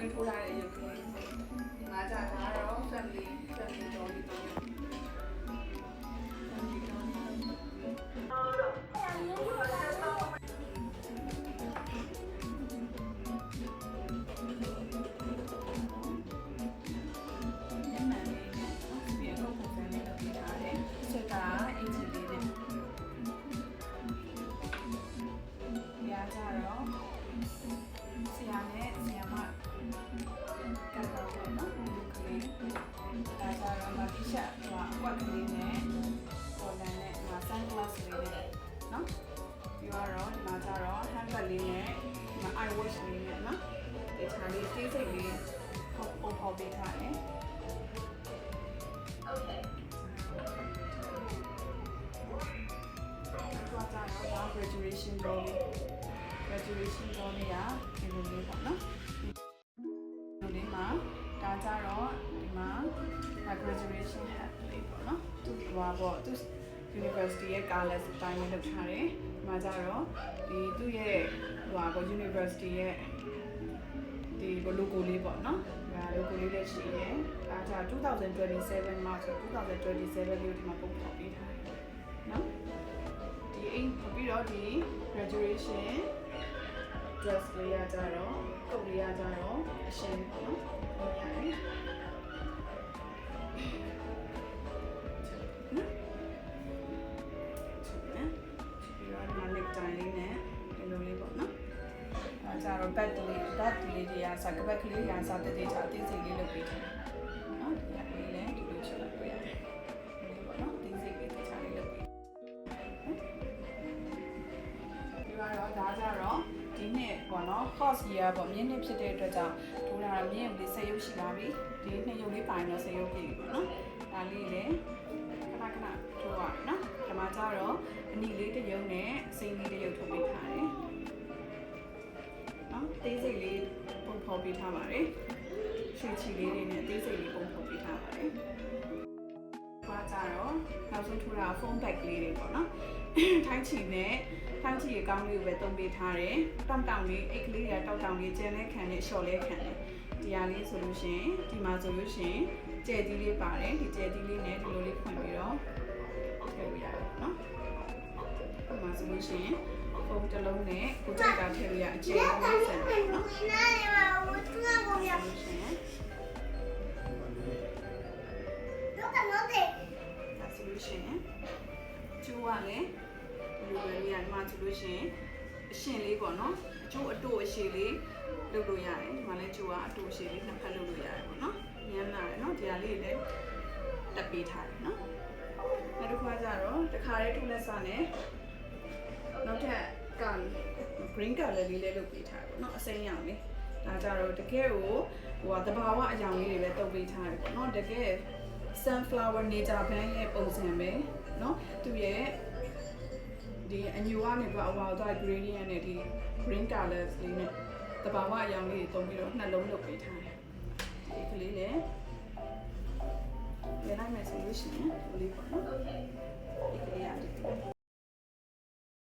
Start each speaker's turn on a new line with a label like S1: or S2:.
S1: လေးထိုးထားတဲ့ရုပ်ကလေးဒီမှာကြာဒါတော့ family တော်လေးတော့ကွက်ကလေးနဲ့ပေါ်လန်နဲ့ဒီမှာ sunglass လေးနဲ့နော်ပြီးတော့ဒီမှာကျတော့ handbag လေးနဲ့ဒီမှာ eye watch လေးနဲ့နော်ဒီချာလေးသေးစိတ်လေးပေါ်ပေးထားတယ် Okay တော့ကျတော့ graduation ball လေး graduation ball လေးကဒီလိုလေးပေါ့နော်ဒီလေးမှာဒါကြတော့ဒီမှာ graduation hat လေးပေါ့နော်သူ့ဟွာပေါ့သူ university ရဲ့ color စတိုင်းလေးလုပ်ထားတယ်ဒီမှာကြတော့ဒီသူ့ရဲ့ဟွာပေါ့ university ရဲ့ဒီ logo လေးပေါ့နော်ဒါ logo လေးလည်းရှိတယ်ဒါကြ2027မှာဆို2027လေးကိုဒီမှာပုံဖော်ပေးထားတယ်နော်ဒီအိမ်ပြီးတော့ဒီ graduation dress လေးရကြတော့ကုတ်လေးရကြတော့အရှင်ပေါ့နော်ဟုတ်ရတယ်ကျတော့ bag လေးတွေကစကပတ်ကလေးတွေကစတဲ့တေချာအသေးစိတ်လေးလုပ်ပေးတယ်နော်ဒီကလေးလည်းဒီလိုချက်လိုက်ပြရတယ်ဒီပေါ့နော်အသေးစိတ်လေးတေချာလေးလုပ်ပေးဒီကတော့ဒါကြတော့ဒီနှစ်ပေါ့နော် course year ပေါ့မြင်းနှစ်ဖြစ်တဲ့အတွက်ကြောင့်ထိုးတာမြင်းလေး10ရုပ်ရှိပါပြီဒီနှစ်ရုပ်လေးပိုင်းတော့10ရုပ်ပြည့်ပြီပေါ့နော်ဒါလေးလည်းခဏထိုးရအောင်နော်ဒီမှာကျတော့အနီလေးတစ်ရုပ်နဲ့စိမ်းလေးတစ်ရုပ်ထုတ်ပေးထားတယ်သေးစိတ်လေးပုံဖော်ပေးထားပါတယ်ရွှေချီလေးတွေနဲ့သေးစိတ်လေးပုံဖော်ပေးထားပါတယ်။ဘာကြတော့နောက်ဆုံးထူတာ phone bag လေးတွေပေါ့နော်။ထိုင်းချီနဲ့ထိုင်းချီရဲ့ကောင်းလေးကိုပဲသုံးပေးထားတယ်။တောင်လေးအိတ်ကလေးတွေကတောင်လေးကျန်လဲခံနဲ့ရှော့လဲခံတယ်။ဒီဟာလေးဆိုလို့ရှိရင်ဒီမှာဆိုလို့ရှိရင်ကျဲသီးလေးပါတယ်ဒီကျဲသီးလေးနဲ့ဒီလိုလေးဖွင့်ပြီးတော့ထည့်လို့ရတယ်နော်။ဒီမှာဆိုလို့ရှိရင်ပုံတလုံးနဲ့ကိုကြိုက်တာထည့်လို့ရအခြေအနေနဲ့ဆက်နော်။ဒါဆိုလို့ရှိရင်ကျိုးကလည်းဒီလိုပဲရမှာဆိုလို့ရှိရင်အရှင်လေးပေါ့နော်အကျိုးအတူအရှိလေးလုပ်လို့ရတယ်ဒီမှာလည်းကျိုးကအတူအရှိလေးနှစ်ဖက်လုပ်လို့ရတယ်ပေါ့နော်ညမ်းလာတယ်နော်ဒီဟာလေးလည်းတက်ပေးထားတယ်နော်နောက်တစ်ခါကျတော့တခါလေးထုလက်စနဲ့နောက်ထပ်က green color လေးလည်းလုပ်ပေးထားတယ်ပေါ့နော်အစိမ်းရောင်လေးဒါကြတော့တကယ်ကိုဟိုသဘာဝအရောင်လေးတွေပဲတုပ်ပေးထားတယ်ပေါ့နော်တကယ် sunflower nature band ရဲ့ပုံစံပဲเนาะသူရဲ့ဒီအညူကနေပြီးအဝါသွား gradient နဲ့ဒီ green colors လေးနဲ့တဘာဝအရောင်လေးတွေတုံးပြီးတော့နှလုံးလုပ်ပေးထားတယ်ဒီကလေးလည်းရနိုင်မယ်ဆိုလို့ရှိရင်ဒီလေးပေါ့နော် okay ဒီကလေးရတယ်